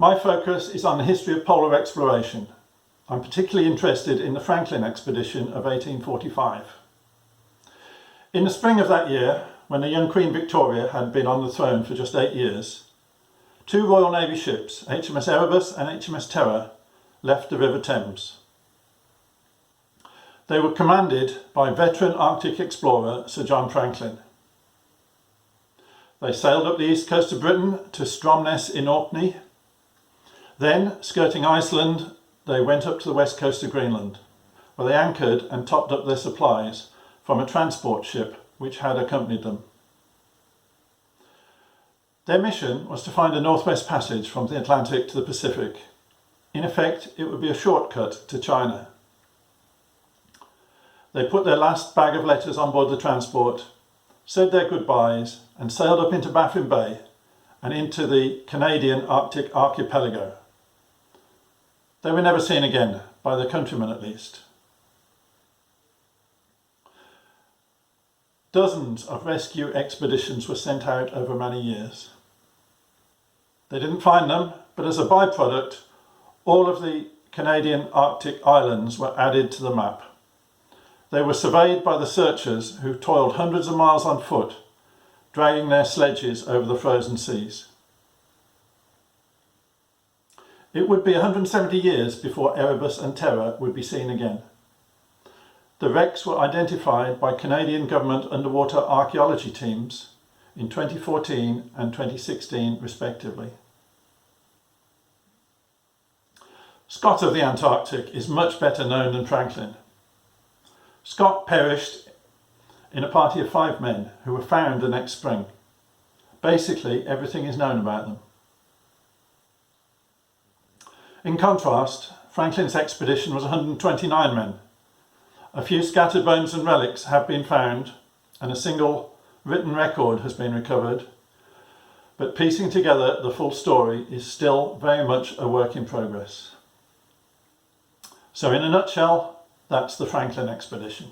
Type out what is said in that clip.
My focus is on the history of polar exploration. I'm particularly interested in the Franklin expedition of 1845. In the spring of that year, when the young Queen Victoria had been on the throne for just 8 years, 2 Royal Navy ships, HMS Erebus and HMS Terror, left the River Thames. They were commanded by veteran Arctic explorer Sir John Franklin. They sailed up the east coast of Britain to Stromness in Orkney. Then, skirting Iceland, they went up to the west coast of Greenland, where they anchored and topped up their supplies from a transport ship which had accompanied them. Their mission was to find a northwest passage from the Atlantic to the Pacific. In effect, it would be a shortcut to China. They put their last bag of letters on board the transport, said their goodbyes, and sailed up into Baffin Bay and into the Canadian Arctic archipelago. They were never seen again, by their countrymen at least. Dozens of rescue expeditions were sent out over many years. They didn't find them, but as a byproduct, all of the Canadian Arctic islands were added to the map. They were surveyed by the searchers who toiled hundreds of miles on foot, dragging their sledges over the frozen seas. It would be 170 years before Erebus and Terror would be seen again. The wrecks were identified by Canadian government underwater archaeology teams in 2014 and 2016 respectively. Scott of the Antarctic is much better known than Franklin. Scott perished in a party of 5 men who were found the next spring. Basically, everything is known about them. In contrast, Franklin's expedition was 129 men. A few scattered bones and relics have been found, and a single written record has been recovered, but piecing together the full story is still very much a work in progress. So in a nutshell, that's the Franklin expedition.